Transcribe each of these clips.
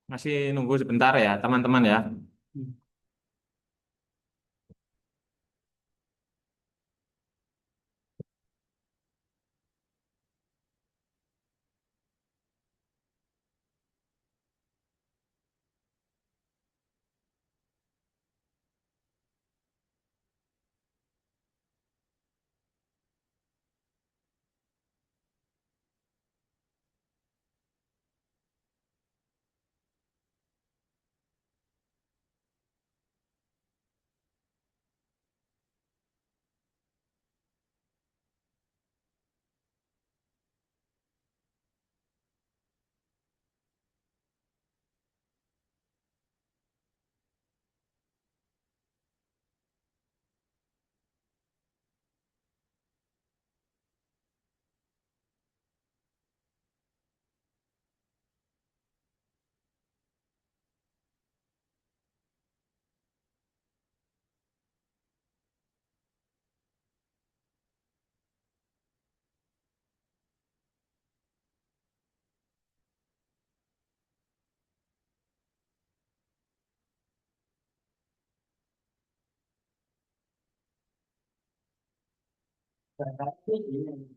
Masih nunggu sebentar ya, teman-teman ya.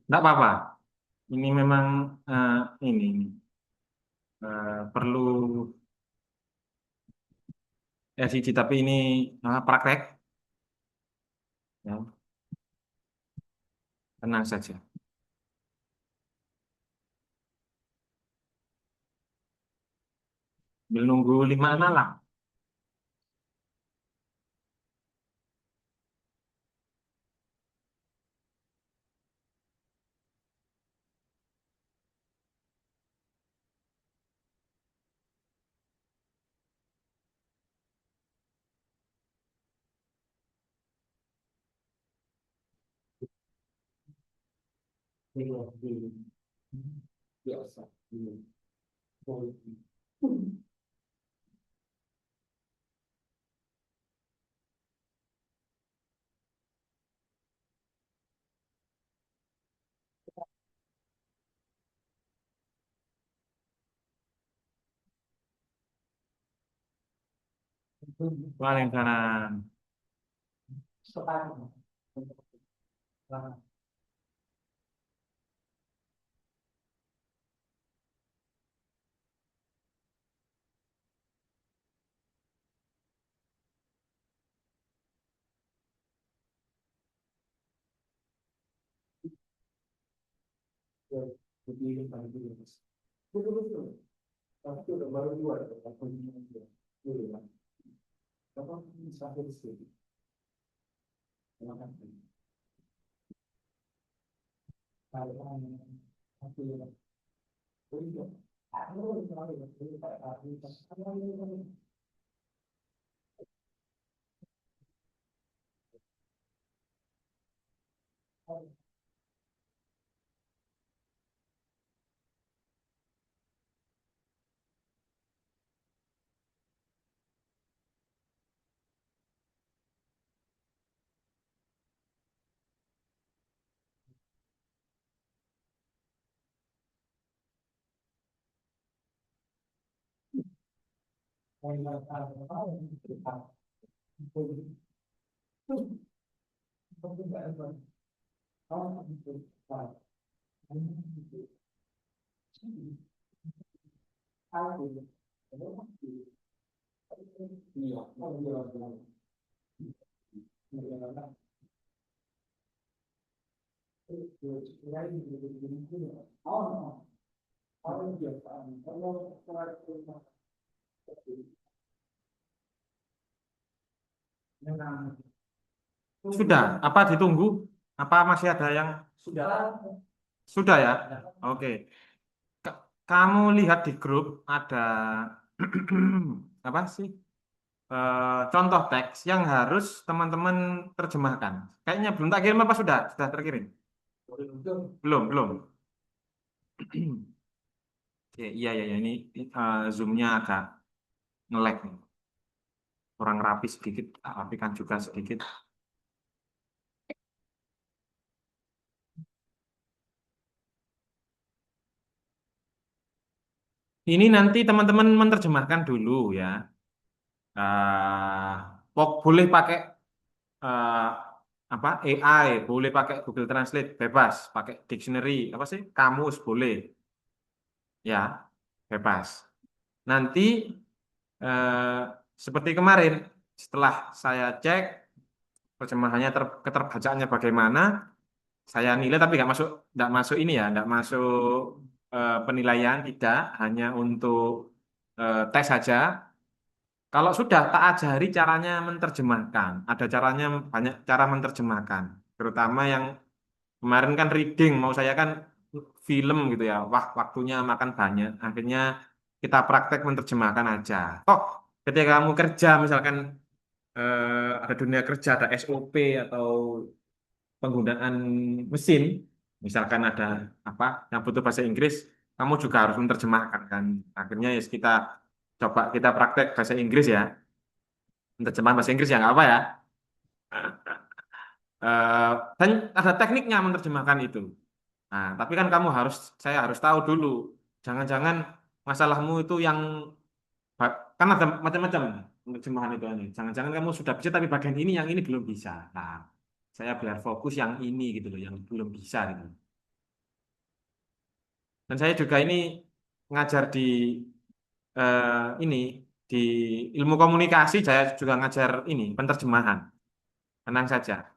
Nggak apa-apa. Ini memang eh, ini perlu siji, tapi ini praktek. Ya, tenang saja. Sambil nunggu 5 malam. Waalaikumsalam. Sudah, apa ditunggu? Apa masih ada yang sudah ya? Oke. Kamu lihat di grup ada apa sih? Contoh teks yang harus teman-teman terjemahkan. Kayaknya belum tak kirim apa sudah? Sudah terkirim? Belum, belum. Iya, iya, iya, ini zoomnya agak nge-lag nih. Kurang rapi sedikit, rapikan juga sedikit. Ini nanti teman-teman menerjemahkan dulu ya. Boleh pakai eh, apa AI, boleh pakai Google Translate, bebas. Pakai dictionary, apa sih? Kamus boleh, ya, bebas. Nanti eh, seperti kemarin, setelah saya cek terjemahannya, keterbacaannya bagaimana, saya nilai tapi nggak masuk ini ya, nggak masuk penilaian, tidak, hanya untuk tes saja. Kalau sudah tak ajari caranya menerjemahkan, ada caranya banyak cara menerjemahkan, terutama yang kemarin kan reading, mau saya kan film gitu ya, wah waktunya makan banyak, akhirnya kita praktek menerjemahkan aja. Oh, ketika kamu kerja misalkan ada dunia kerja, ada SOP atau penggunaan mesin, misalkan ada apa yang butuh bahasa Inggris, kamu juga harus menerjemahkan kan. Akhirnya ya kita praktek bahasa Inggris ya, menerjemahkan bahasa Inggris ya nggak apa ya. Eh, dan ada tekniknya menerjemahkan itu. Nah, tapi kan saya harus tahu dulu. Jangan-jangan masalahmu itu yang kan ada macam-macam penerjemahan itu ini. Jangan-jangan kamu sudah bisa tapi bagian ini yang ini belum bisa. Nah, saya biar fokus yang ini gitu loh, yang belum bisa gitu. Dan saya juga ini ngajar ini di ilmu komunikasi, saya juga ngajar ini penerjemahan. Tenang saja,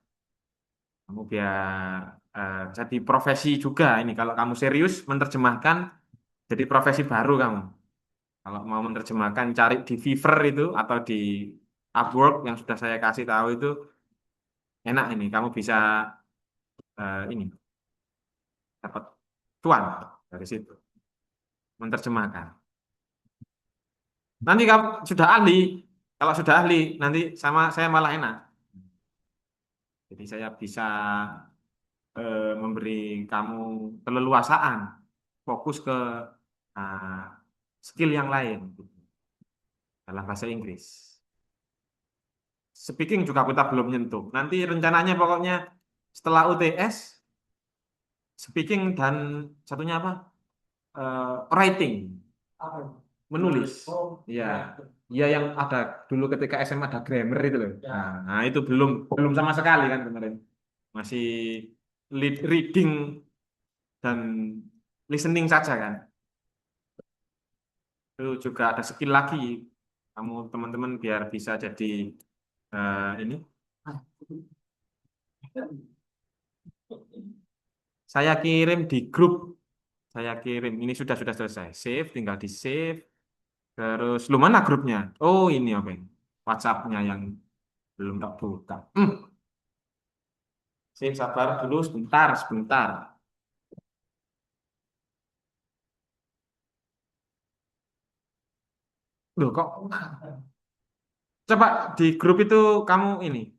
kamu biar jadi profesi juga ini. Kalau kamu serius menerjemahkan, jadi profesi baru kamu. Kalau mau menerjemahkan, cari di Fiverr itu atau di Upwork yang sudah saya kasih tahu itu enak ini. Kamu bisa ini dapat cuan dari situ menerjemahkan. Nanti kamu sudah ahli, kalau sudah ahli nanti sama saya malah enak. Jadi saya bisa memberi kamu keleluasaan, fokus ke uh, skill yang lain gitu, dalam bahasa Inggris. Speaking juga kita belum nyentuh. Nanti rencananya pokoknya setelah UTS, speaking dan satunya apa? Writing, menulis. Iya, iya yang ada dulu ketika SMA ada grammar itu loh. Nah, itu belum belum sama sekali kan kemarin. Masih reading dan listening saja kan. Itu juga ada skill lagi. Kamu teman-teman biar bisa jadi ini. Saya kirim di grup. Saya kirim. Ini sudah selesai. Save, tinggal di save. Terus, lu mana grupnya? Oh, ini apa ini? WhatsApp-nya yang belum tak buka. Sip, sabar dulu sebentar, sebentar. Loh, kok coba di grup itu kamu ini.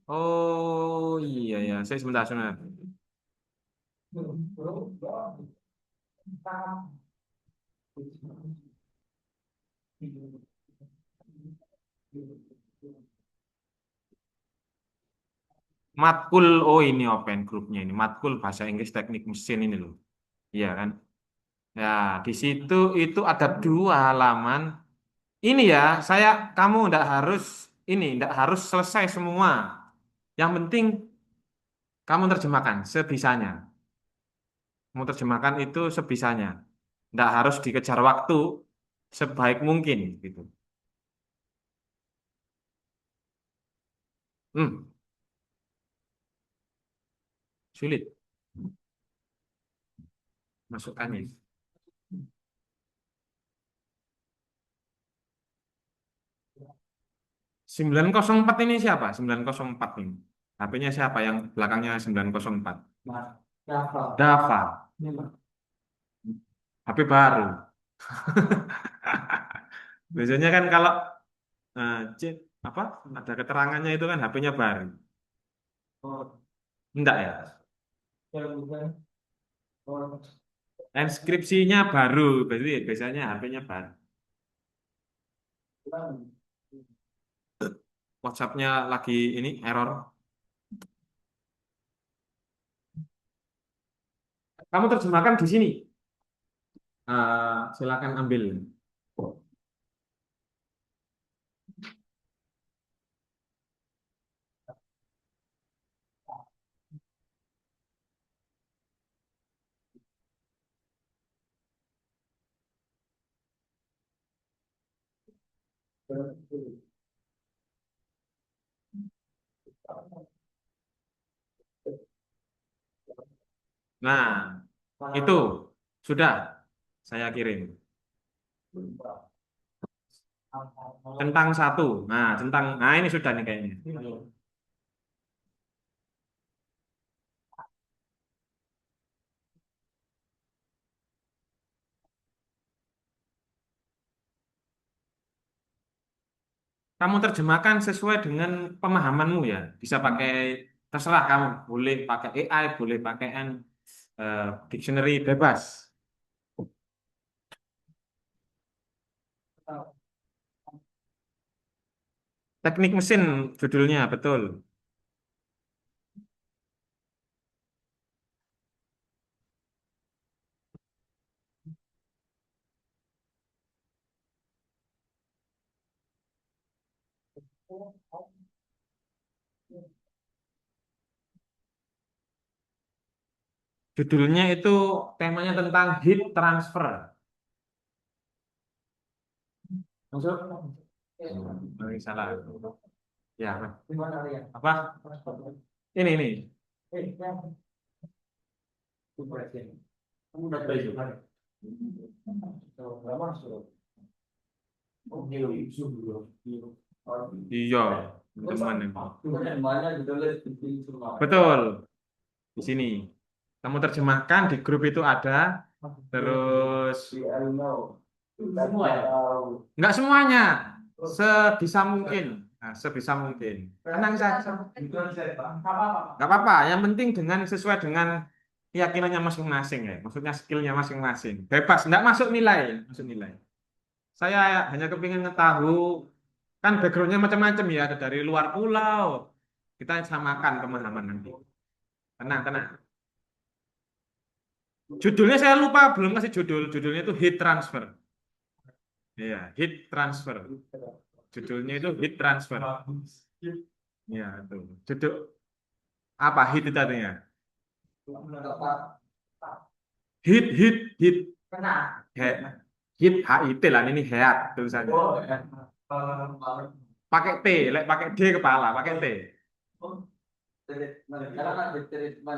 Oh iya ya, saya sebentar sebentar. Matkul, oh ini open grupnya ini. Matkul bahasa Inggris teknik mesin ini loh. Iya kan? Ya, di situ itu ada 2 halaman. Ini ya, kamu ndak harus selesai semua. Yang penting kamu terjemahkan sebisanya. Kamu terjemahkan itu sebisanya. Ndak harus dikejar waktu sebaik mungkin gitu. Hmm, sulit masukkannya. 904 ini siapa? 904 ini. HP-nya siapa yang belakangnya 904? Dava. HP baru. Biasanya kan kalau cek apa ada keterangannya itu kan HP-nya baru. Enggak ya? Inskripsinya baru, berarti biasanya HP-nya baru. WhatsApp-nya lagi ini error. Kamu terjemahkan di sini. Silakan ambil. Nah, itu sudah saya kirim. Centang satu. Nah ini sudah nih kayaknya. Kamu terjemahkan sesuai dengan pemahamanmu ya. Bisa pakai terserah kamu. Boleh pakai AI, boleh pakai dictionary bebas. Teknik mesin judulnya betul. Judulnya itu temanya tentang heat transfer. Masuk? Salah. Ya, apa? Ini. Iya, teman ini. Betul, di sini. Kamu terjemahkan di grup itu ada, terus nggak semuanya, sebisa mungkin. Nah, sebisa mungkin. Tenang saja. Nggak apa-apa, yang penting dengan sesuai dengan keyakinannya masing-masing ya. Maksudnya skillnya masing-masing. Bebas, nggak masuk nilai. Masuk nilai. Saya hanya kepingin ngetahu, kan backgroundnya macam-macam ya, ada dari luar pulau. Kita samakan pemahaman nanti. Tenang. Judulnya saya lupa, belum kasih judul. Judulnya itu heat transfer. Iya, heat transfer. Judulnya itu heat transfer. Iya, itu. Judul apa heat itu artinya? Heat. Heat. Heat, HIT lah, ini heat tulisannya. Pakai T, pakai D kepala, pakai T.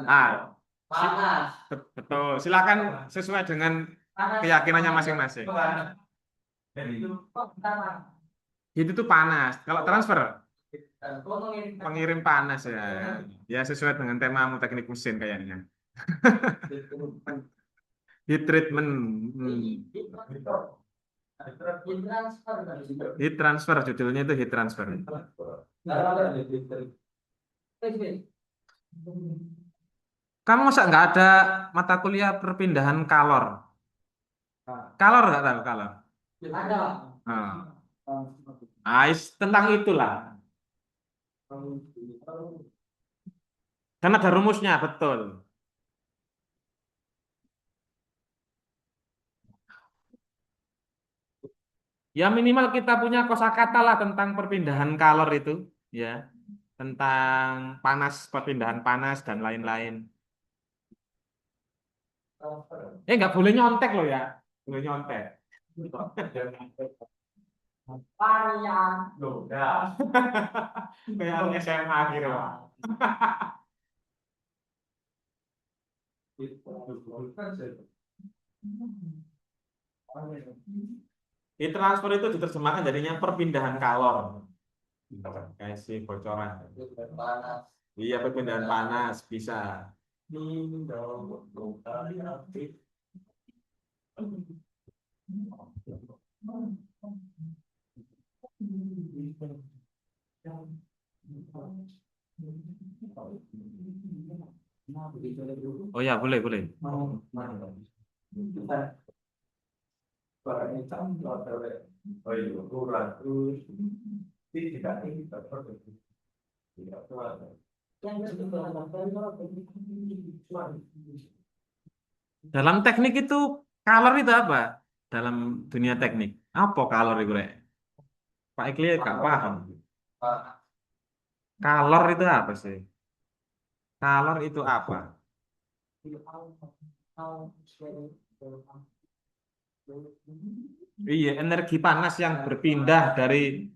Ah, betul. Silakan sesuai dengan keyakinannya masing-masing. Itu tuh panas. Kalau transfer, pengirim panas ya. Ya sesuai dengan temamu teknik mesin kayaknya. Heat treatment. Heat transfer judulnya itu heat transfer. Kamu masa nggak ada mata kuliah perpindahan kalor? Kalor nggak tahu kalor? Nah, tentang itulah. Karena ada rumusnya, betul. Ya minimal kita punya kosakata lah tentang perpindahan kalor itu, ya. Tentang panas, perpindahan panas dan lain-lain. Nggak boleh nyontek loh ya, boleh nyontek. Varian. Loh, ya. Kayak SMA gitu. Heat transfer itu diterjemahkan jadinya perpindahan kalor. Kasih bocoran. Iya, perpindahan panas bisa. Oh ya, boleh, boleh. Dalam teknik itu, color itu apa? Dalam dunia teknik. Apa color itu, Rek? Pak Ikli gak paham. Color itu apa sih? Color itu apa? Iya, energi panas yang berpindah dari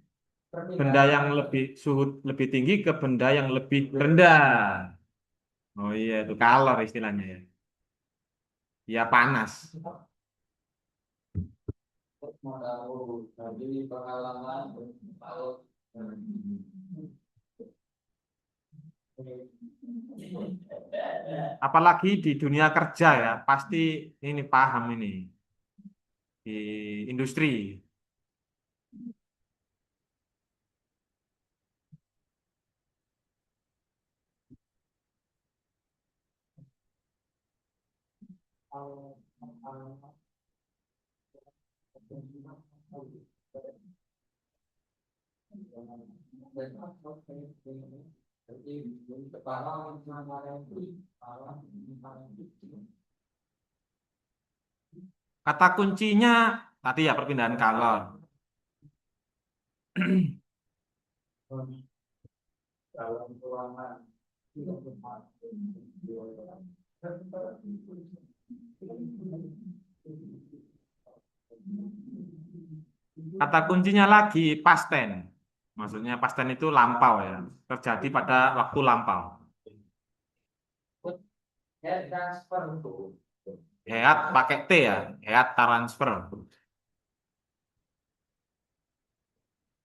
benda yang lebih suhu lebih tinggi ke benda yang lebih rendah. Oh iya, itu color istilahnya ya. Ya panas. Apalagi di dunia kerja ya, pasti ini paham ini di industri. Kata kuncinya tadi ya perpindahan color. Kata kuncinya lagi past tense. Maksudnya past tense itu lampau ya, terjadi pada waktu lampau. Heat pakai T ya, heat transfer.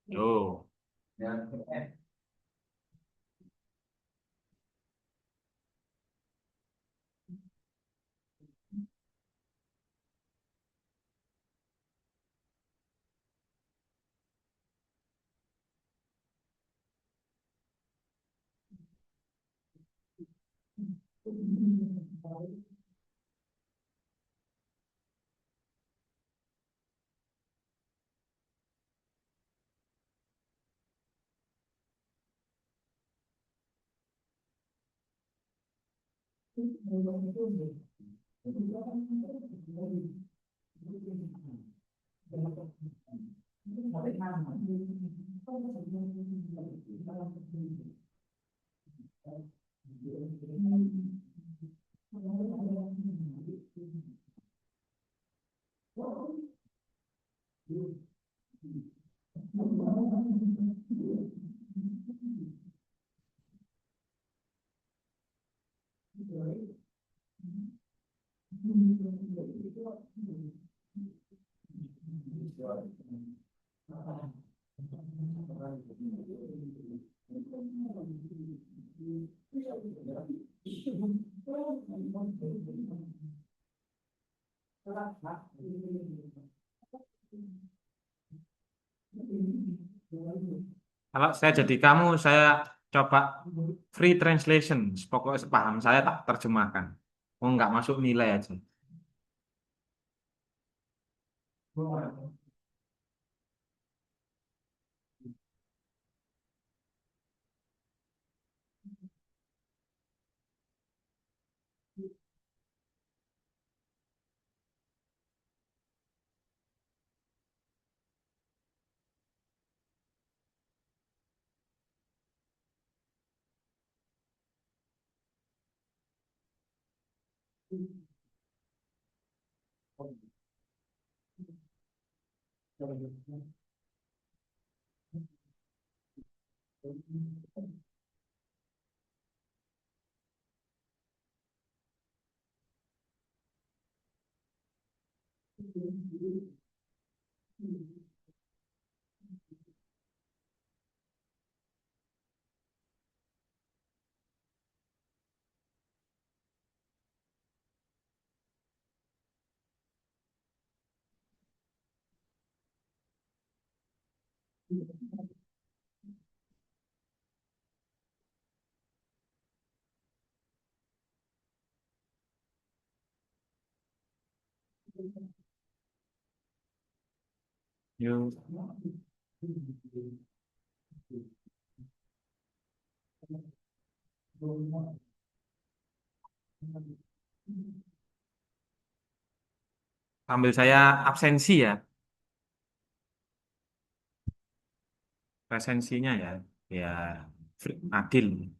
Tuh. Kalau saya jadi kamu, saya coba free translation. Pokoknya sepaham saya tak terjemahkan. Oh, nggak masuk nilai aja. Yuk. Ambil saya absensi ya, presensinya ya, ya adil.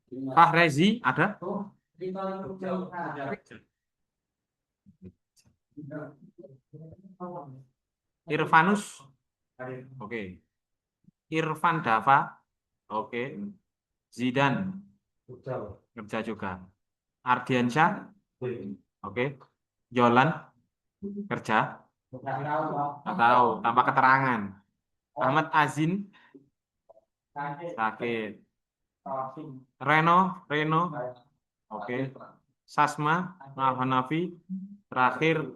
Pak Rezi ada? Irfanus, oke. Irfan Dava, oke. Zidan, kerja juga. Ardiansyah, oke. Jolan, kerja. Nggak tahu, tanpa keterangan. Ahmad Azin, sakit. Reno, oke. Sasma, Hanafi, terakhir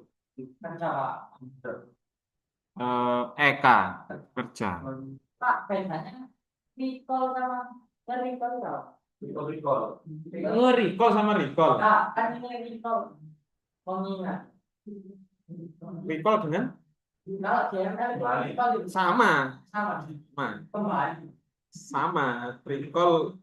Eka, kerja. Pak, bedanya recall sama nge-recall tau? Recall sama recall. Nah, kan ini recall. Mengingat. Recall dengan Kalau DML itu recall itu sama. sama. Kembali. Sama. Recall,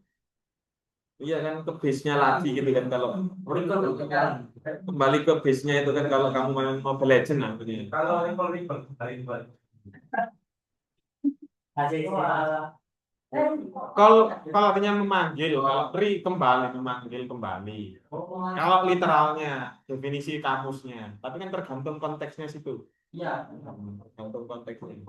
iya kan ke base-nya lagi gitu kan kalau Recall itu kan. kembali ke base-nya itu kan kalau kamu main Mobile Legends lah begini. Kalau recall kembali. Hasil Kalau artinya memanggil, kalau kembali, memanggil kembali. Kalau literalnya, definisi kamusnya. Tapi kan tergantung konteksnya situ. Iya. Tergantung konteksnya.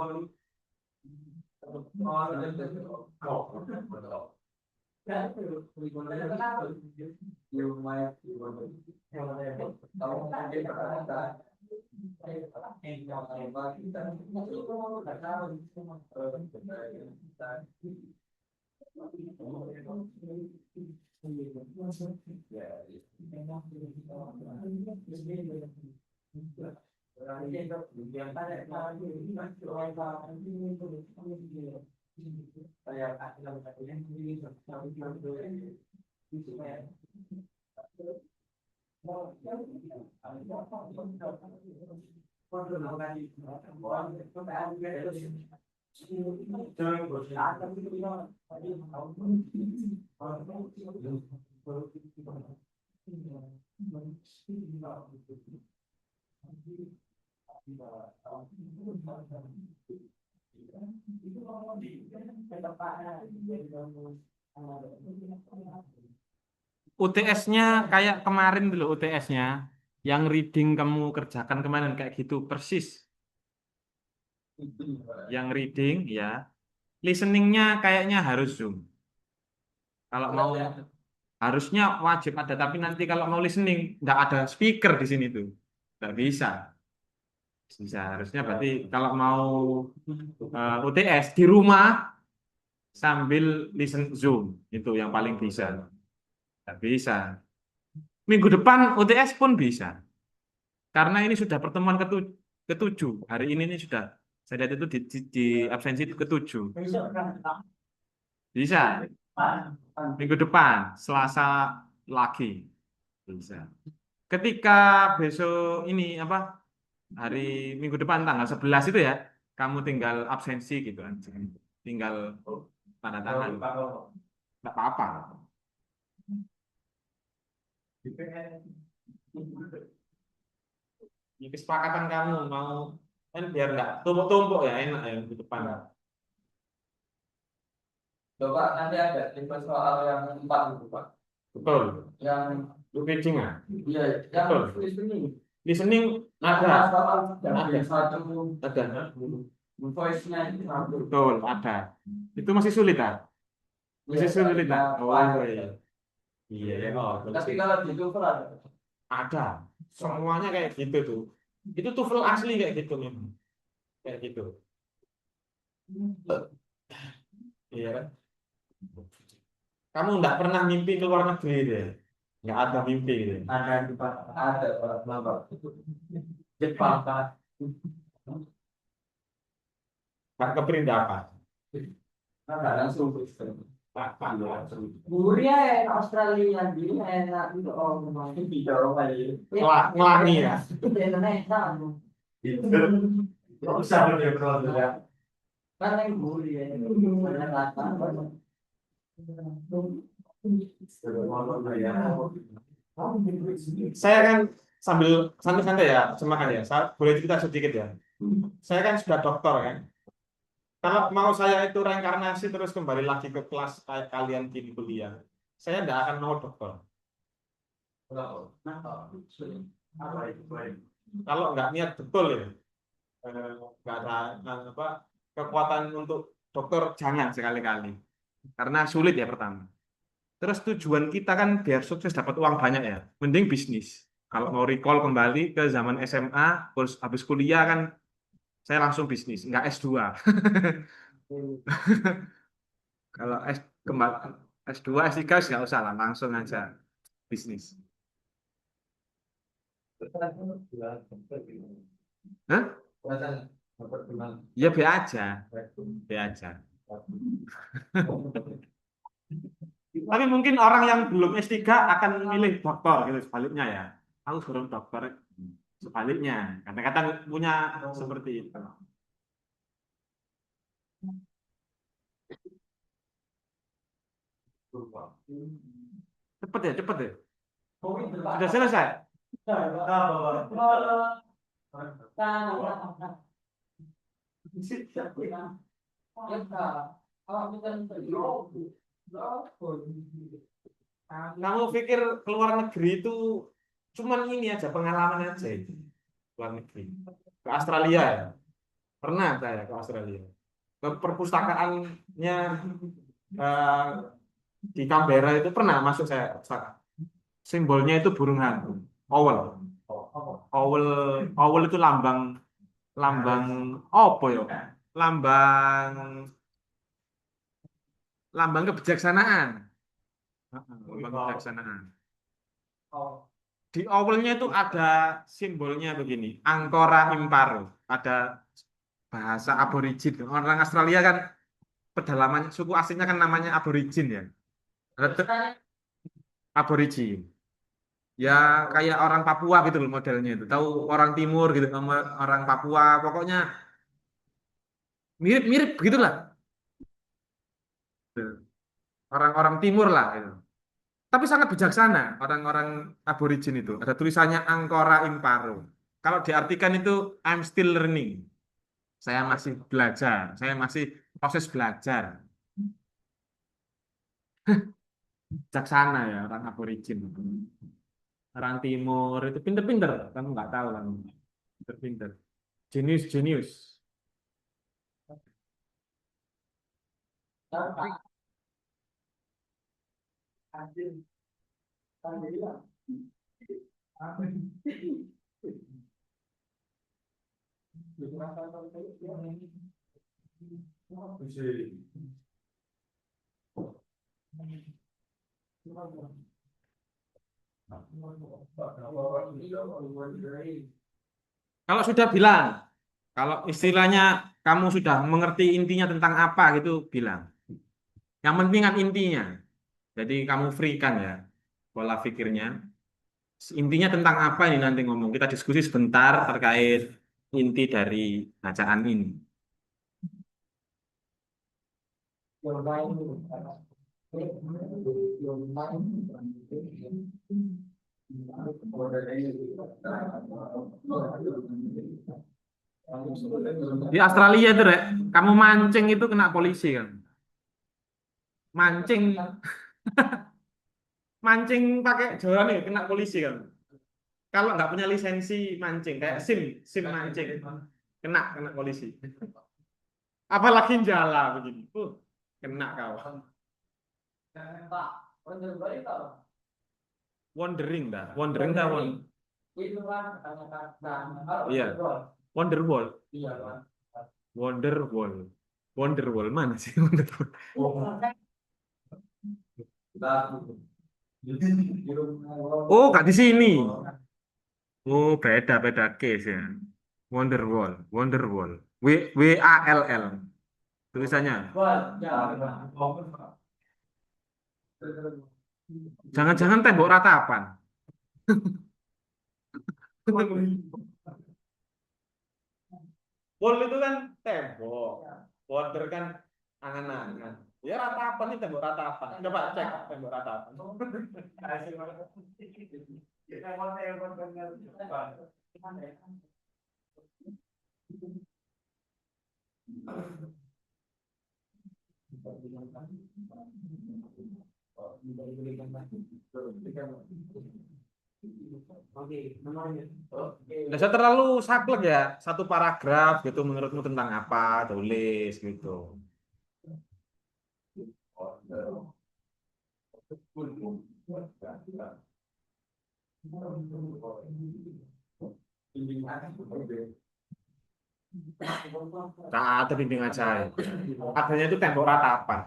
UTS-nya kayak kemarin dulu UTS-nya yang reading kamu kerjakan kemarin kayak gitu persis. Yang reading ya, listeningnya kayaknya harus Zoom. Kalau mau harusnya wajib ada, tapi nanti kalau mau listening nggak ada speaker di sini tuh, nggak bisa. Bisa harusnya berarti kalau mau UTS di rumah sambil listen Zoom itu yang paling bisa. Nggak bisa. Minggu depan UTS pun bisa. Karena ini sudah pertemuan ketujuh. Hari ini sudah saya lihat itu di absensi itu ketujuh. Bisa. Minggu depan, Selasa lagi. Bisa. Ketika besok ini apa? Hari minggu depan tanggal 11 itu ya, kamu tinggal absensi gitu aja. Tinggal tanda tangan. Enggak apa-apa. Ini kesepakatan kamu mau kan biar nggak tumpuk-tumpuk ya enak ya minggu depan. Bapak nanti ada tipe soal yang 4 itu, Pak. Betul. Yang reading ya. iya, yang Betul. listening. Listening ada. Satu Ada. voice-nya itu satu. Betul, ada. Itu masih sulit ah. Masih sulit ah. Oh iya. Iya ya. Oh, Tapi kalau di TOEFL ada. Semuanya kayak gitu tuh. Itu TOEFL asli kayak gitu memang. Kayak gitu. Iya kan? Kamu nggak pernah mimpi ke luar negeri deh. Nggak ada mimpi gitu. ada Pak, ada Pak. Jepang Pak. Nggak keperintah apa? Ada langsung Apa? Guria Australia ini enak itu orang tidak orang ini. Ngelangi ya. Indonesia. Nggak usah dia ya. Kan yang guria itu Saya kan sambil santai-santai ya, semakan ya. Saya boleh cerita sedikit ya. Saya kan sudah dokter kan. Kalau mau saya itu reinkarnasi terus kembali lagi ke kelas kayak kalian di kuliah, saya tidak akan mau dokter. Kalau nggak niat betul ya, nggak ada apa kekuatan untuk dokter jangan sekali-kali. Karena sulit ya pertama. Terus tujuan kita kan biar sukses dapat uang banyak ya. Mending bisnis. Kalau mau recall kembali ke zaman SMA, terus habis kuliah kan saya langsung bisnis, nggak S2. Kalau kembali S2, S3 nggak usah lah, langsung aja bisnis. Hah? Ya be aja, be aja. Tapi mungkin orang yang belum S3 akan milih dokter gitu sebaliknya ya. Aku suruh dokter sebaliknya. Kadang-kadang punya seperti itu. Cepet ya, cepet ya. Sudah selesai. Oh, bukan terjauh. Kamu pikir keluar negeri itu cuman ini aja pengalaman aja itu. Luar negeri. Ke Australia ya. Pernah saya ke Australia. Ke perpustakaannya eh, di Canberra itu pernah masuk saya. Simbolnya itu burung hantu. Owl. Owl, owl itu lambang lambang apa ya? Lambang lambang kebijaksanaan. Heeh, lambang kebijaksanaan. Di owlnya itu ada simbolnya begini, Angkora Imparo. Ada bahasa aborigin. Orang Australia kan pedalaman suku aslinya kan namanya aborigin ya. Ada aborigin. Ya kayak orang Papua gitu loh modelnya itu. Tahu orang Timur gitu sama orang Papua. Pokoknya mirip-mirip begitulah. Orang-orang Timur lah itu. Tapi sangat bijaksana orang-orang aborigin itu. Ada tulisannya Angkora Imparo. Kalau diartikan itu I'm still learning. Saya masih belajar. Saya masih proses belajar. Bijaksana ya orang aborigin. Orang Timur itu pinter-pinter. Kamu nggak tahu kan? Pinter-pinter. Jenius-jenius. Kalau sudah bilang, kalau istilahnya kamu sudah mengerti intinya tentang apa gitu, bilang. Yang penting kan intinya. Jadi kamu free kan ya pola pikirnya. Intinya tentang apa ini nanti ngomong. Kita diskusi sebentar terkait inti dari bacaan ini. Di Australia itu, Rek, kamu mancing itu kena polisi kan. Mancing, mancing pakai joran nih kena polisi kan. Kalau nggak punya lisensi mancing, kayak SIM mancing, kena polisi. Apalagi jala begini. Kena kau. Wondering dah, Itu kan Iya, Wonderwall. Wonderwall. Wonderwall mana sih Wonderwall? Oh, nggak di sini. Oh, beda case ya. Wonderwall, Wonderwall. WALL tulisannya. Jangan-jangan tembok ratapan. Wall itu kan tembok. Wonder kan angan-angan. Ya ratapan ini tembok ratapan. Coba cek tembok ratapan. Nggak usah terlalu saklek ya. Satu paragraf gitu menurutmu tentang apa, tulis gitu. Nah, ada bimbingan saya. Adanya itu tembok ratapan.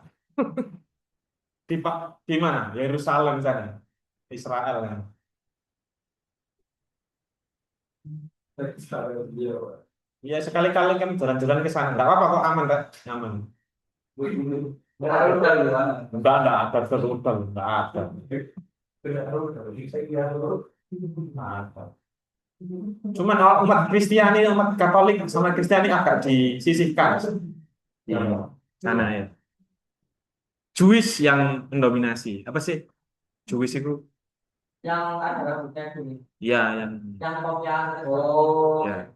Di di mana? Yerusalem sana. Israel kan. Ya sekali-kali kan jalan-jalan ke sana. Enggak apa-apa kok aman kan? Aman. Enggak ada berudal, enggak ada. Enggak ada. Cuman umat Kristiani, umat Katolik sama Kristiani agak disisihkan di sana ya. Jewish yang mendominasi. Apa sih? Jewish itu? yang ada rambutnya ini. Ya, Yang oh. Ya.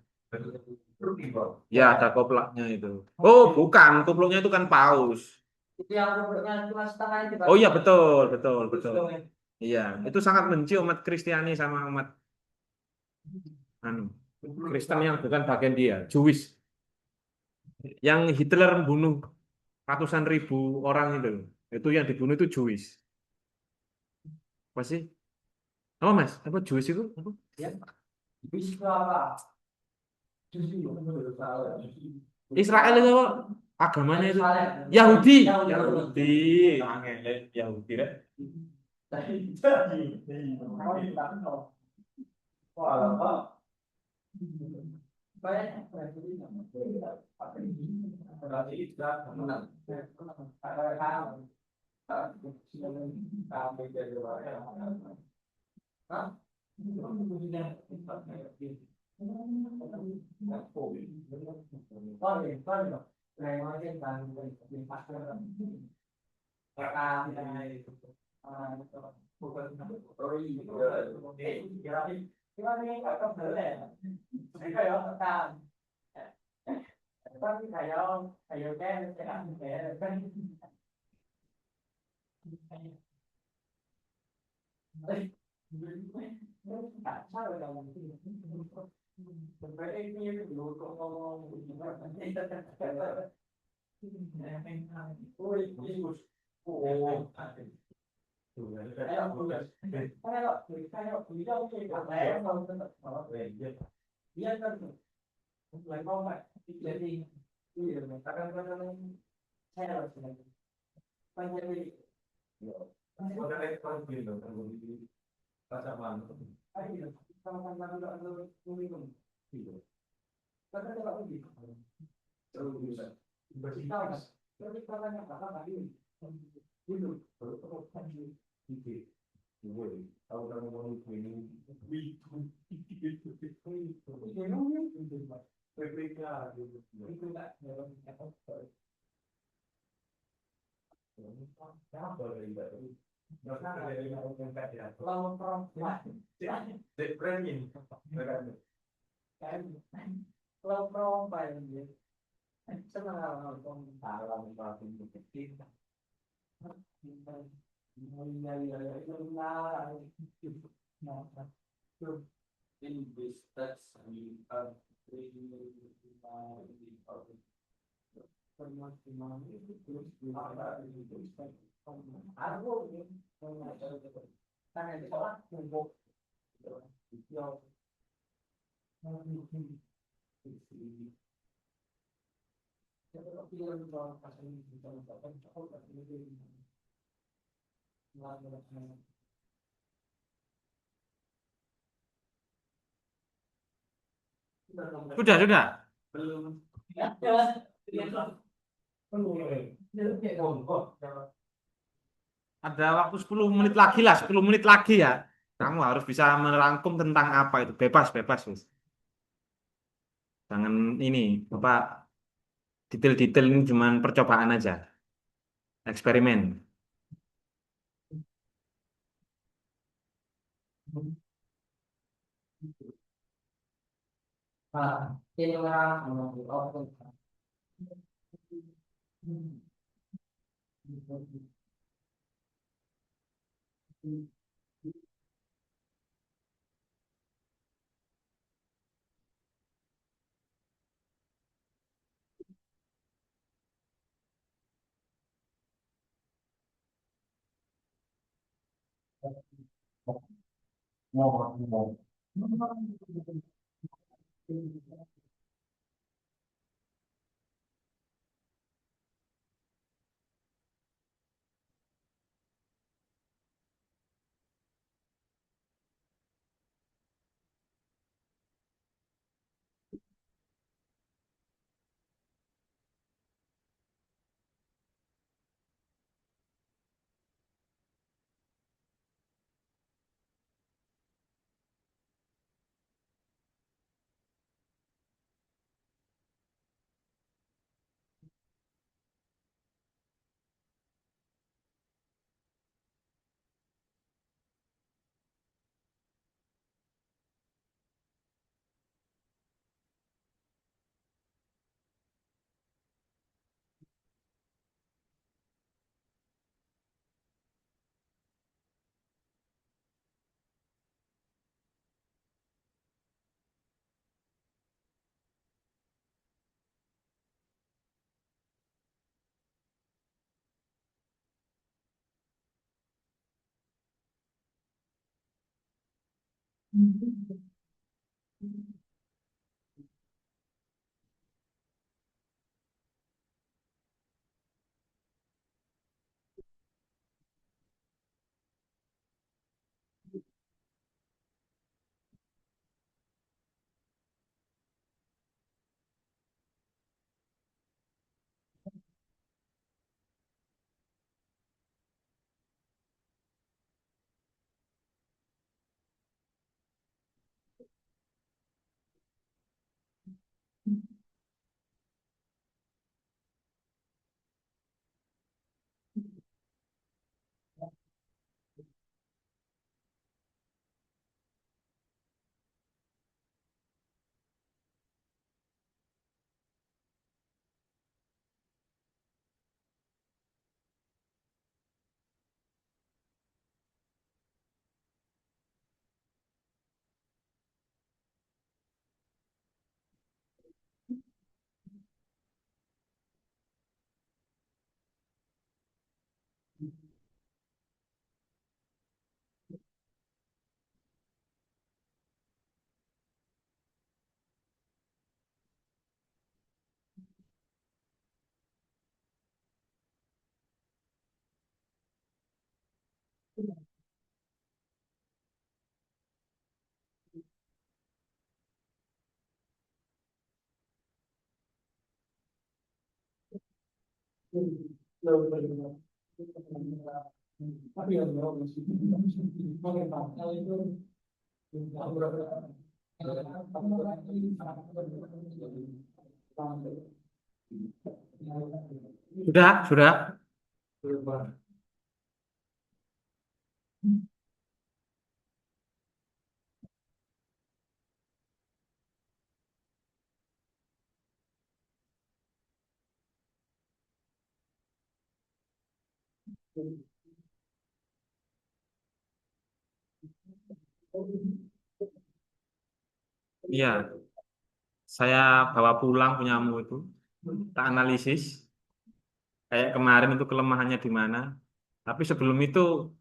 Ya, ada koplaknya itu. Oh, bukan. Koplaknya itu kan paus. Itu yang produknya cuma setengah itu Oh Pak. iya betul, betul, betul. Iya, itu sangat benci umat Kristiani sama umat anu, Kristen yang bukan bagian dia, Jewish. Yang Hitler bunuh ratusan ribu orang itu, loh. Itu yang dibunuh itu Jewish. Apa sih? Apa Mas? Apa Jewish itu? Apa? Ya, bisa apa? Justru Israel itu apa? Agamanya itu Yerusalem. Yahudi. Yahudi. Yahudi. Angel, Yahudi deh. Sudah, sudah. Ada waktu 10 menit lagi lah, 10 menit lagi ya. Kamu harus bisa merangkum tentang apa itu. Bebas, bebas, Mas. Jangan ini, apa detail-detail ini cuma percobaan aja. Eksperimen. Nah, ini orang Sudah, sudah. Iya, saya bawa pulang punyamu itu, tak analisis. Kayak kemarin itu kelemahannya di mana. Tapi sebelum itu,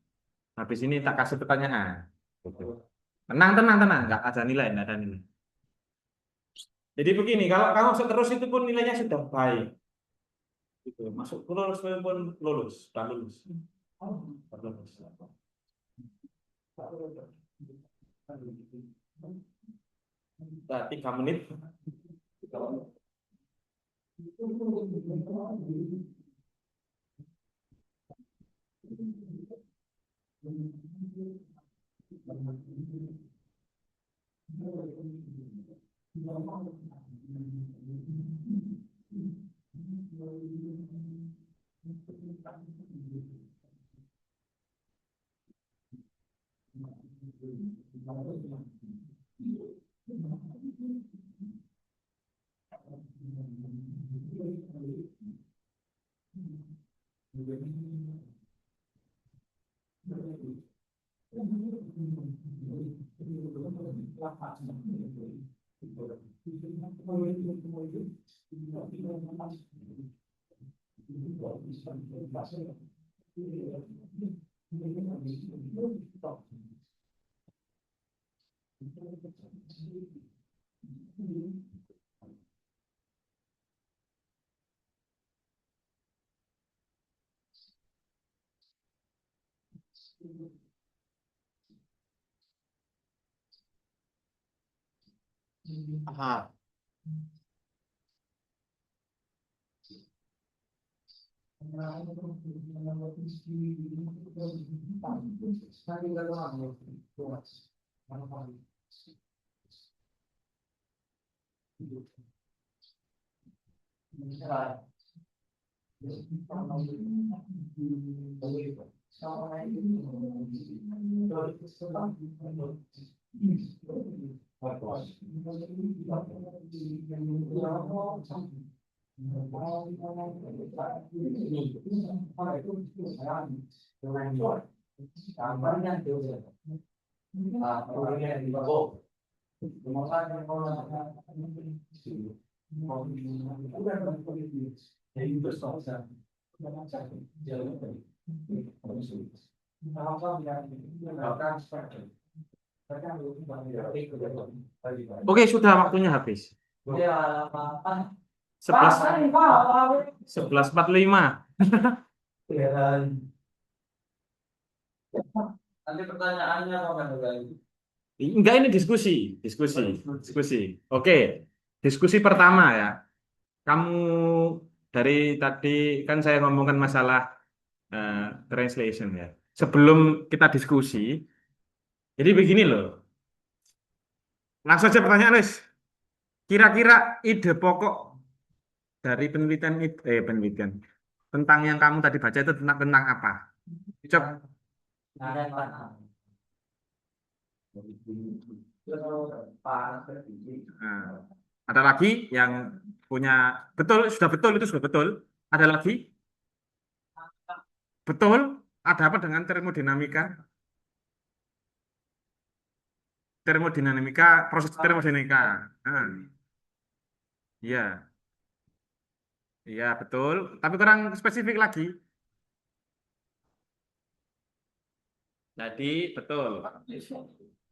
habis ini tak kasih pertanyaan. Gitu. Tenang, tenang, tenang. Nggak ada nilai, nggak ada nilai. Jadi begini, kalau kamu terus itu pun nilainya sudah baik. Gitu. Masuk lulus pun lulus, sudah lulus. Sudah lulus. Sudah 3 menit. Aha. Oke, sudah waktunya habis. Ya, 11 Pak, 11.45. nanti pertanyaannya apa kan? Enggak, ini diskusi, diskusi, diskusi. Oke, diskusi pertama ya. Kamu dari tadi kan saya ngomongkan masalah eh, translation ya. Sebelum kita diskusi, jadi begini loh. Langsung aja pertanyaan, Wis. Kira-kira ide pokok dari penelitian tentang yang kamu tadi baca itu tentang apa? Coba. Nah, ada lagi yang punya betul, sudah betul itu sudah betul. Ada lagi? Betul. Ada apa dengan termodinamika? Termodinamika, proses termodinamika. Nah, iya, iya betul. Tapi kurang spesifik lagi. Jadi betul.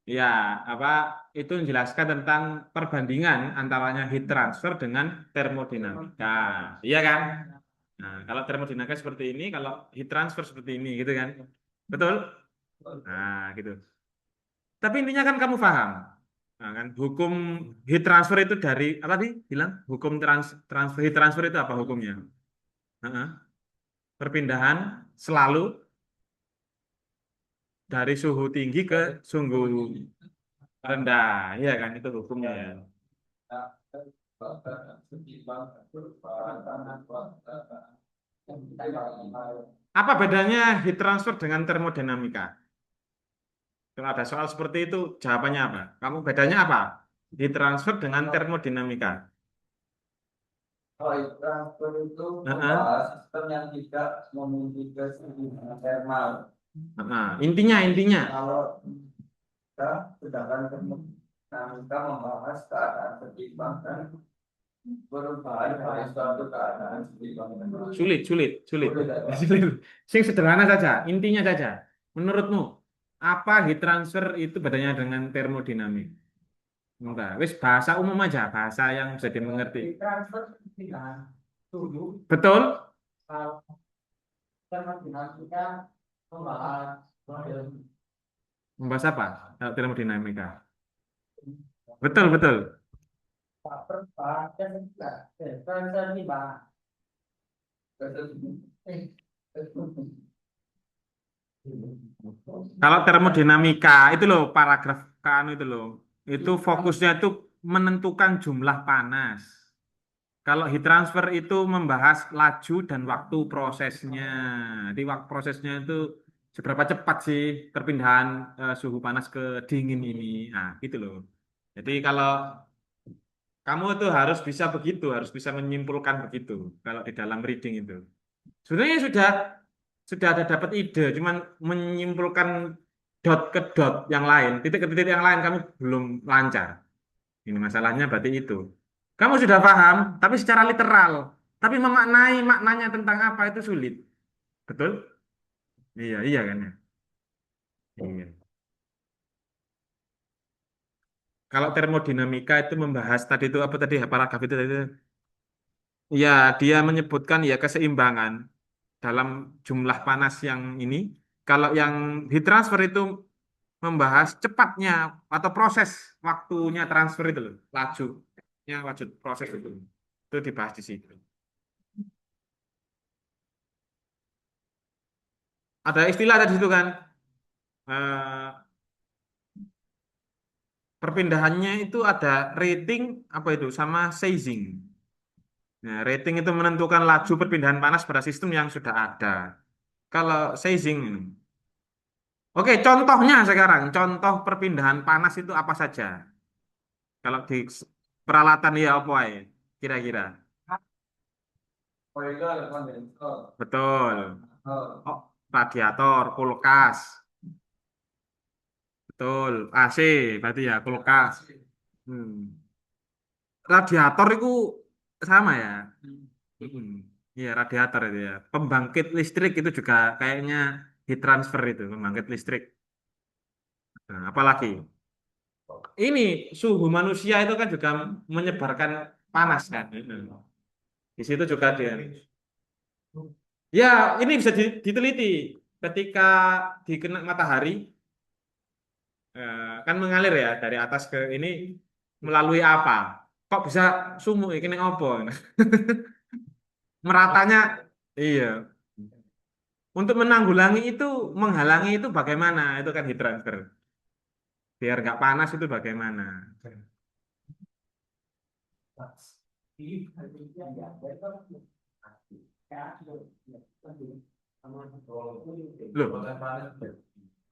Ya, apa itu menjelaskan tentang perbandingan antaranya heat transfer dengan termodinamika. Iya kan? Nah, kalau termodinamika seperti ini, kalau heat transfer seperti ini, gitu kan? Betul? Nah, gitu. Tapi intinya kan kamu paham. Nah, kan hukum heat transfer itu dari apa tadi? Bilang hukum transfer heat transfer itu apa hukumnya? Heeh. Perpindahan selalu dari suhu tinggi ke suhu rendah. Iya kan itu hukumnya ya. Apa bedanya heat transfer dengan termodinamika? Kalau ada soal seperti itu, jawabannya apa? Kamu bedanya apa? Heat transfer dengan termodinamika. Kalau heat transfer itu Heeh. membahas sistem yang tidak memiliki kesulitan thermal. Intinya. Kalau kita sedangkan dinamika membahas keadaan seimbang dan perubahan dari suatu keadaan seimbang. Sulit, sulit, sulit. Sulit, ya, Pak. Sulit. Sing sederhana saja, intinya saja. Menurutmu, apa heat transfer itu bedanya dengan termodinamik? Enggak, wis bahasa umum aja, bahasa yang bisa dimengerti. Heat transfer dengan suhu Betul? kalau termodinamika membahas model Membahas apa? Kalau termodinamika. Betul, betul. perubahan dan transfer ini bahas. Kalau termodinamika itu loh paragraf kan itu loh. Itu fokusnya itu menentukan jumlah panas. Kalau heat transfer itu membahas laju dan waktu prosesnya. Jadi waktu prosesnya itu seberapa cepat sih perpindahan suhu panas ke dingin ini. Nah, gitu loh. Jadi kalau kamu tuh harus bisa begitu, harus bisa menyimpulkan begitu kalau di dalam reading itu. Sebenarnya sudah ada dapat ide, cuman menyimpulkan dot ke dot yang lain, titik ke titik yang lain kamu belum lancar. Ini masalahnya berarti itu. Kamu sudah paham, tapi secara literal. Tapi memaknai maknanya tentang apa itu sulit. Betul? Iya, iya kan ya. Iya. Kalau termodinamika itu membahas tadi itu apa tadi paragraf itu tadi. Ya, dia menyebutkan ya keseimbangan dalam jumlah panas yang ini. Kalau yang heat transfer itu membahas cepatnya atau proses waktunya transfer itu loh, lajunya wajud proses itu dibahas di situ. Ada istilah tadi situ kan, eh, perpindahannya itu ada rating apa itu sama seizing. Nah, rating itu menentukan laju perpindahan panas pada sistem yang sudah ada. Kalau seizing, oke, contohnya sekarang, contoh perpindahan panas itu apa saja? Kalau di peralatan ya apa ya? Kira-kira. Boiler, kondensor, Betul. Oh, radiator, kulkas. Betul. AC, berarti ya kulkas. Hmm. Radiator itu sama ya. Hmm. Iya, radiator itu ya. Pembangkit listrik itu juga kayaknya heat transfer itu, pembangkit listrik. Nah, apalagi? Ini suhu manusia itu kan juga menyebarkan panas kan. Di situ juga dia. Ya, ini bisa diteliti. Ketika dikena matahari, kan mengalir ya dari atas ke ini melalui apa? Kok bisa sumuk ini apa? Meratanya, iya. Untuk menanggulangi itu, menghalangi itu bagaimana? Itu kan heat transfer. Biar nggak panas itu bagaimana? Loh,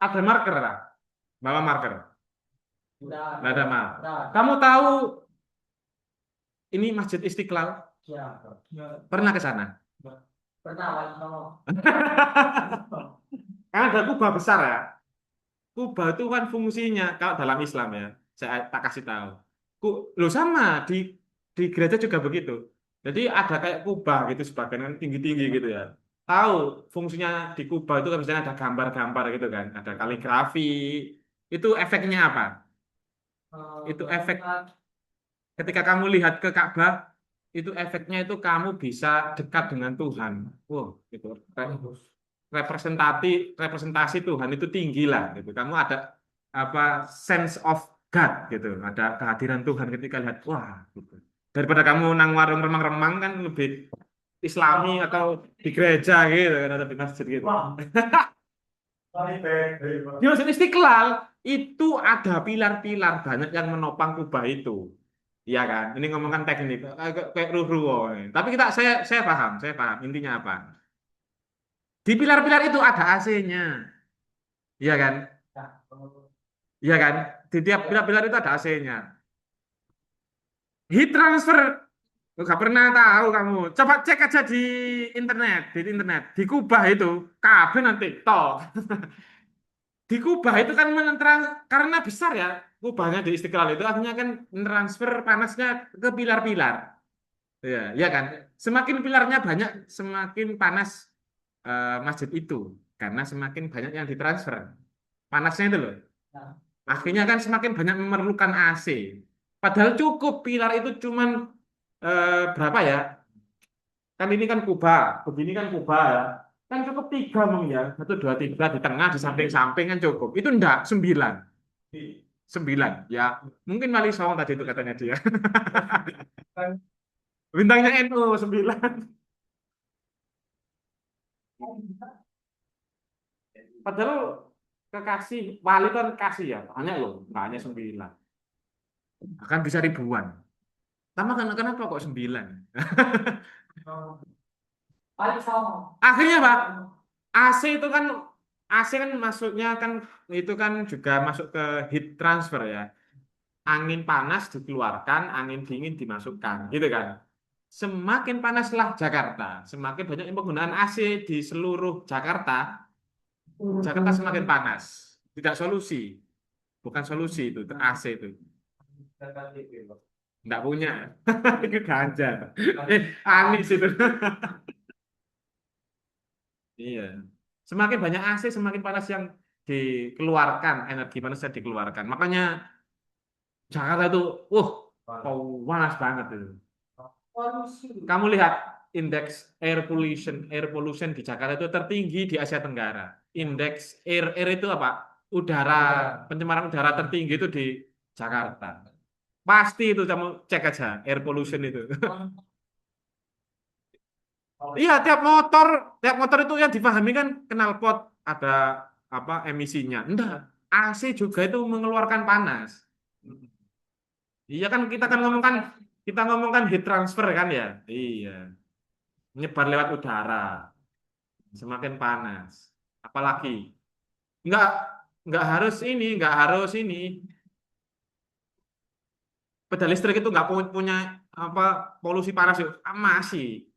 ada marker lah. Bawa marker. Nggak ada marker. Kamu tahu ini Masjid Istiqlal? Pernah ke sana? Pernah lagi sama. Kan ada kubah besar ya. Kubah itu kan fungsinya kalau dalam Islam ya. Saya tak kasih tahu. Loh sama di gereja juga begitu. Jadi ada kayak kubah gitu sebagian kan tinggi-tinggi gitu ya. Tahu fungsinya di kubah itu kan misalnya ada gambar-gambar gitu kan, ada kaligrafi. Itu efeknya apa? Itu efek ketika kamu lihat ke Ka'bah, itu efeknya itu kamu bisa dekat dengan Tuhan. Wow, gitu. Representasi Tuhan itu tinggi lah gitu. Kamu ada apa sense of God gitu. Ada kehadiran Tuhan ketika lihat wah gitu. Daripada kamu nang warung remang-remang kan lebih Islami atau di gereja gitu kan atau di masjid gitu. Di Masjid Istiqlal itu ada pilar-pilar banyak yang menopang kubah itu. Iya kan? Ini ngomongkan teknik kayak ruh-ruh. Tapi saya paham intinya apa. Di pilar-pilar itu ada AC-nya. Iya kan? Iya kan? Di tiap pilar-pilar itu ada AC-nya. Heat transfer, nggak pernah tahu kamu. Coba cek aja di internet, di Kubah itu, kabel nanti TikTok. Di Kubah itu kan karena besar ya, Kubahnya di Istiqlal itu artinya kan transfer panasnya ke pilar-pilar. Ya, ya kan? Semakin pilarnya banyak, semakin panas masjid itu, karena semakin banyak yang ditransfer. Panasnya itu loh. Akhirnya kan semakin banyak memerlukan AC. Padahal cukup pilar itu cuman berapa ya? Kan ini kan kubah, begini kan kubah ya. Kan cukup tiga mung ya. Satu, dua, tiga di tengah, di samping-samping kan cukup. Itu enggak, sembilan. Sembilan, ya. Mungkin Wali Songo tadi itu katanya dia. Bintangnya NU, sembilan. Padahal kekasih, wali kan kasih ya. Banyak loh, nggak hanya sembilan. Akan bisa ribuan. Sama kan, kenapa kok sembilan? Paling sama. Akhirnya Pak, AC itu kan AC kan masuknya kan itu kan juga masuk ke heat transfer ya. Angin panas dikeluarkan, angin dingin dimasukkan, gitu kan. Semakin panaslah Jakarta, semakin banyak yang penggunaan AC di seluruh Jakarta, Jakarta semakin panas. Tidak solusi, bukan solusi itu AC itu. Enggak punya. Itu ganja. Anis itu. Iya. Semakin banyak AC, semakin panas yang dikeluarkan, energi panas yang dikeluarkan. Makanya Jakarta itu, panas banget itu. Kamu lihat indeks air pollution di Jakarta itu tertinggi di Asia Tenggara. Indeks air itu apa? Udara, pencemaran udara tertinggi itu di Jakarta. Pasti itu kamu cek aja air pollution itu. Iya, tiap motor itu yang dipahami kan knalpot ada apa emisinya. Enggak, AC juga itu mengeluarkan panas. Iya kan kita ngomongkan heat transfer kan ya. Iya, menyebar lewat udara, semakin panas. Apalagi enggak enggak harus ini. Pedal listrik itu enggak punya apa polusi panas itu. Masih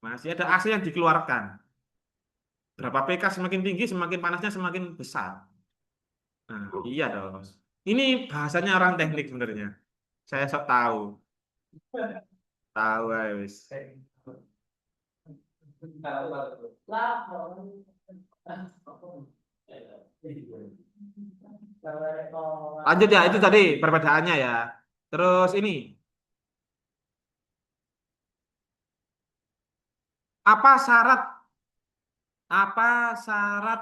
masih ada AC yang dikeluarkan. Berapa PK semakin tinggi, semakin panasnya semakin besar. Nah, iya dong. Ini bahasanya orang teknik sebenarnya. Saya sok tahu. Tahu guys. Lah, Lanjut ya, itu tadi perbedaannya ya. Terus ini, apa syarat apa syarat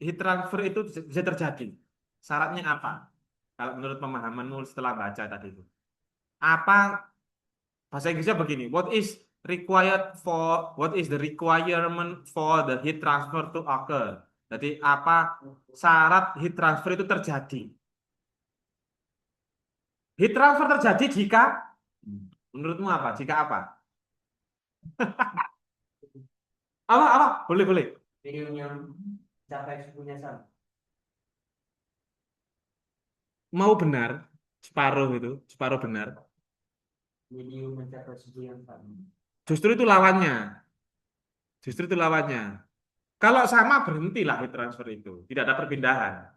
heat transfer itu bisa terjadi? Syaratnya apa? Kalau menurut pemahamanmu setelah baca tadi itu. Apa bahasa Inggrisnya begini? What is the requirement for the heat transfer to occur? Jadi apa syarat heat transfer itu terjadi? Heat transfer terjadi jika menurutmu apa? Jika apa? Apa? Boleh, boleh. Medium yang capai suhunya sama. Mau benar, separuh benar. Medium mencapai suhu yang sama. Justru itu lawannya. Justru itu lawannya. Kalau sama berhentilah heat transfer itu. Tidak ada perpindahan.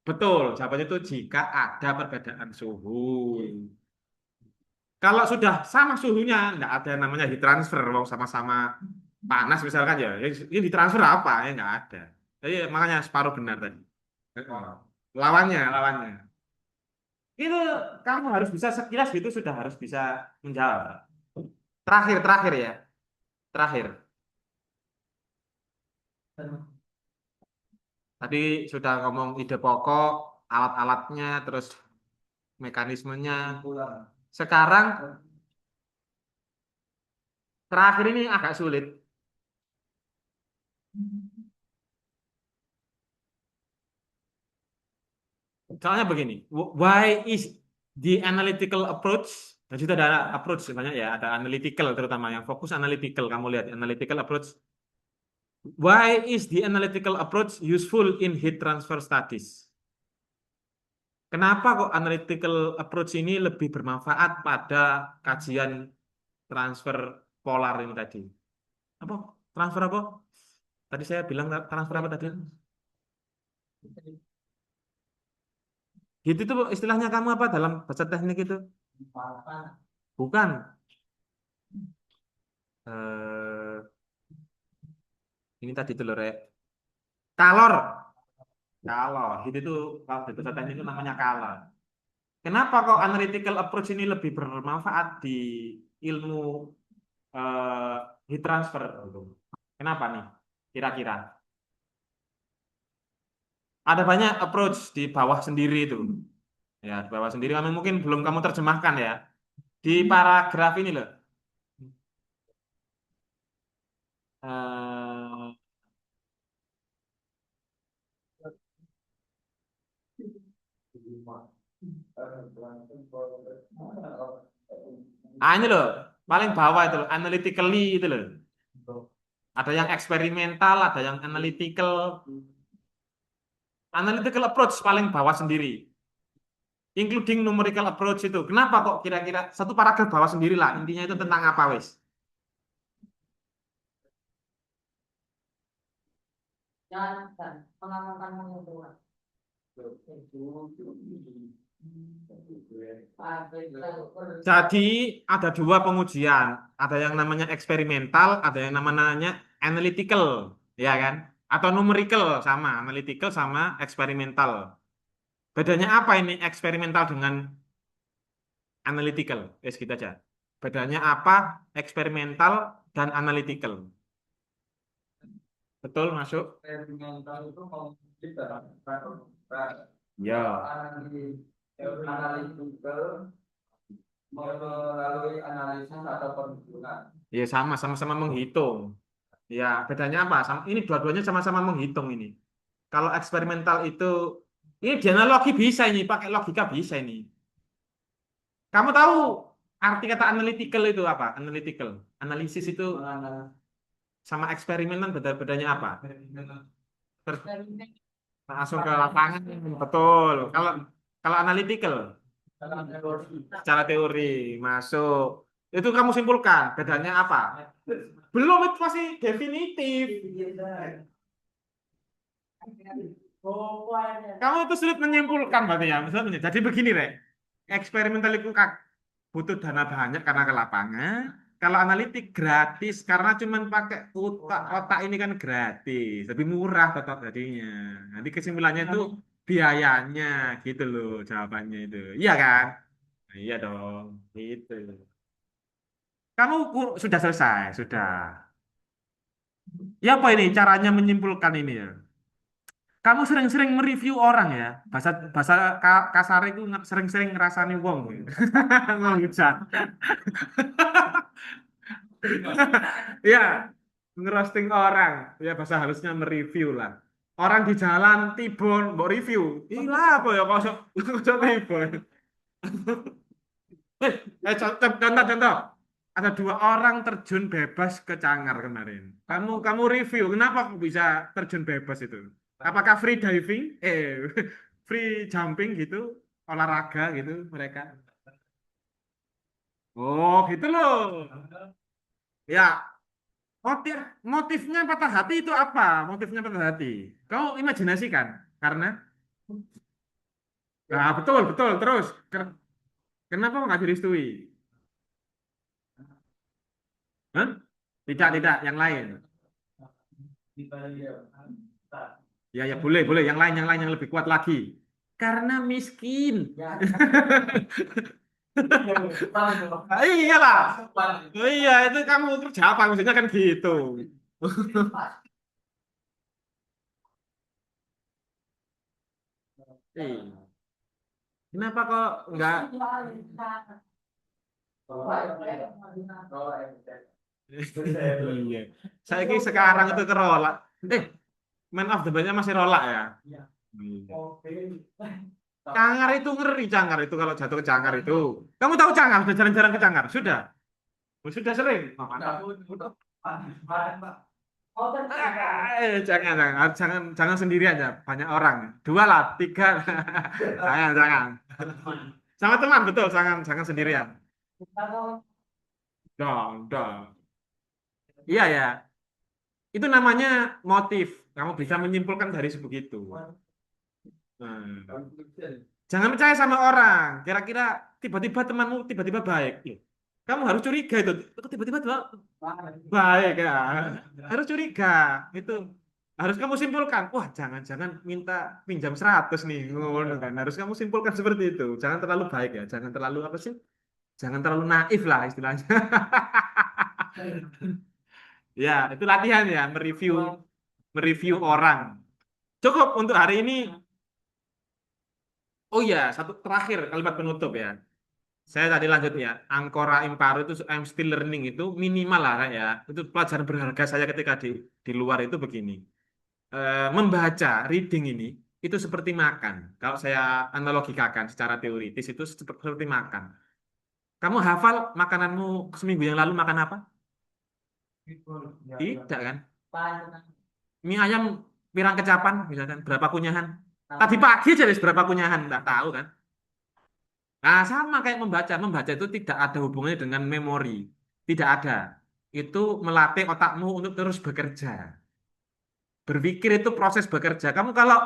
Betul, jawabannya itu jika ada perbedaan suhu. Kalau sudah sama suhunya, nggak ada yang namanya heat transfer. Mau sama-sama panas misalkan ya, ini ditransfer apa? Ya nggak ada. Jadi makanya separuh benar tadi. Lawannya. Itu kamu harus bisa sekilas gitu sudah harus bisa menjawab. Terakhir ya, terakhir. Tadi sudah ngomong ide pokok, alat-alatnya, terus mekanismenya. Sekarang terakhir ini agak sulit. Soalnya begini, why is the analytical approach, dan juga ada approach banyak ya, ada analytical terutama yang fokus analytical, kamu lihat analytical approach. Why is the analytical approach useful in heat transfer studies? Kenapa kok analytical approach ini lebih bermanfaat pada kajian transfer polar ini tadi? Apa? Transfer apa? Tadi saya bilang transfer apa tadi? Heat itu istilahnya kamu apa dalam bahasa teknik itu? Bukan. Eh, ini tadi tuh loh, Rek. Kalor. Kalor. Heat itu kalau di bahasa teknik itu namanya kalor. Kenapa kok analytical approach ini lebih bermanfaat di ilmu eh, heat transfer? Kenapa nih? Kira-kira. Ada banyak approach di bawah sendiri itu. Ya, di bawah sendiri kami mungkin belum kamu terjemahkan ya. Di paragraf ini loh. Eh, ini loh, paling bawah itu loh, analytically itu loh. Ada yang eksperimental, ada yang analytical. Analytical approach paling bawah sendiri. Including numerical approach itu. Kenapa kok kira-kira satu paragraf bawah sendiri lah. Intinya itu tentang apa wis? Dan mengamalkan penghitungan. Jadi ada dua pengujian. Ada yang namanya eksperimental, ada yang namanya analytical, ya kan? Atau numerical sama, analytical sama eksperimental. Bedanya apa ini eksperimental dengan analytical? Wes gitu aja. Bedanya apa eksperimental dan analytical? Betul masuk? Eksperimental itu mau kita Ya. analytical melalui analisis atau perhitungan. Ya sama-sama menghitung. Ya, bedanya apa? Ini dua-duanya sama-sama menghitung ini. Kalau eksperimental itu, ini di analogi bisa ini, pakai logika bisa ini. Kamu tahu arti kata analytical itu apa? Analytical, analisis itu sama eksperimen kan bedanya apa? Langsung ke lapangan, betul. Kalau kalau analytical, secara teori masuk. Itu kamu simpulkan, bedanya apa? Belum, itu masih definitif. Kamu itu sulit menyimpulkan berarti ya. Misalnya, jadi begini, Rek. Eksperimental itu butuh dana banyak karena ke lapangan. Kalau analitik gratis karena cuman pakai otak, otak ini kan gratis, lebih murah tetap jadinya. Nanti kesimpulannya itu biayanya gitu loh jawabannya itu. Iya kan? Nah, iya dong. Gitu. Kamu sudah selesai, sudah. Ya apa ini caranya menyimpulkan ini ya? Kamu sering-sering mereview orang ya. Bahasa bahasa kasar itu sering-sering ngerasani wong. Ngomong. Ya, ngerosting orang. Ya bahasa halusnya mereview lah. Orang di jalan tibon, mau review. Gila apa ya kosong kosong tibon. Contoh. Ada dua orang terjun bebas ke Cangar kemarin. Kamu review, kenapa kok bisa terjun bebas itu? Apakah free diving? Free jumping gitu, olahraga gitu mereka. Oh, gitu loh. Ya, motif motifnya patah hati itu apa? Motifnya patah hati. Kau imajinasikan, karena nah, betul betul terus kenapa nggak direstui? Hah? Tidak tidak yang lain. Ya ya boleh boleh yang lain yang lebih kuat lagi. Karena miskin. Iyalah. Iya itu kamu kerja apa maksudnya kan gitu. Iya. Kenapa kok nggak? Iya. Saya sekarang itu kerola. Eh, Man of the Match-nya masih rolak ya. Iya. Cangar itu ngeri Cangar itu kalau jatuh ke Cangar itu. Kamu tahu Cangar? Sudah jarang-jarang ke Cangar? Sudah. Oh, sudah sering. Oh, mantap. Jangan sendirian ya. Banyak orang. Dua lah, tiga. Jangan. Sama teman betul. Jangan sendirian. Dong. Iya ya. Itu namanya motif. Kamu bisa menyimpulkan dari sebegitu. Nah, jangan percaya sama orang. Kira-kira tiba-tiba temanmu tiba-tiba baik. Loh, kamu harus curiga itu. Kok tiba-tiba baik ya. Harus curiga. Itu harus kamu simpulkan. Wah, jangan-jangan minta pinjam 100 nih. Ngono kan. Harus kamu simpulkan seperti itu. Jangan terlalu baik ya. Jangan terlalu apa sih? Jangan terlalu naif lah istilahnya. Ya, itu latihan ya, mereview mereview orang. Cukup untuk hari ini. Oh iya, satu terakhir kalimat penutup ya. Saya tadi lanjut ya. Ancora Imparo itu I'm still learning itu minimal lah ya. Itu pelajaran berharga saya ketika di luar itu begini. Membaca reading ini itu seperti makan. Kalau saya analogikakan secara teoritis itu seperti makan. Kamu hafal makananmu seminggu yang lalu makan apa? Tidak kan? Mie ayam pirang kecapan misalkan berapa kunyahan? Tadi pagi jadi berapa kunyahan? Nggak tahu kan? Nah, sama kayak membaca. Membaca itu tidak ada hubungannya dengan memori. Tidak ada. Itu melatih otakmu untuk terus bekerja. Berpikir itu proses bekerja. Kamu kalau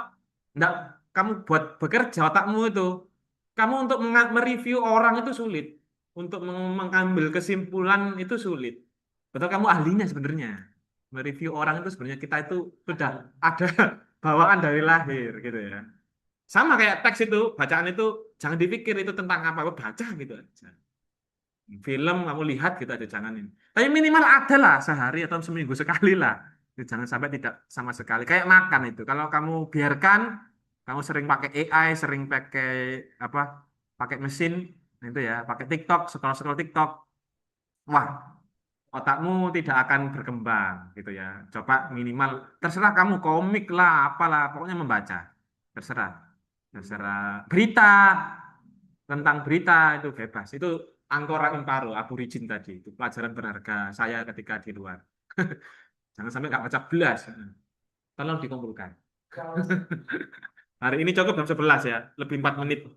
enggak kamu buat bekerja otakmu itu, kamu untuk mereview orang itu sulit. Untuk mengambil kesimpulan itu sulit. Betul kamu ahlinya sebenarnya. Mereview orang itu sebenarnya kita itu sudah ada bawaan dari lahir gitu ya. Sama kayak teks itu, bacaan itu jangan dipikir itu tentang apa, baca gitu aja. Film kamu lihat gitu aja jangan ini. Tapi minimal ada lah sehari atau seminggu sekali lah. Jangan sampai tidak sama sekali. Kayak makan itu. Kalau kamu biarkan, kamu sering pakai AI, sering pakai apa, pakai mesin itu ya, pakai TikTok, scroll-scroll TikTok, wah otakmu tidak akan berkembang gitu ya. Coba minimal terserah kamu komik lah, apalah, pokoknya membaca. Terserah. Terserah berita tentang berita itu bebas. Itu Angkora Imparo, aborigin tadi. Itu pelajaran berharga saya ketika di luar. Jangan sampai nggak baca belas. Tolong dikumpulkan. Hari ini cukup jam 11 ya, lebih 4 menit.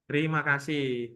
Terima kasih.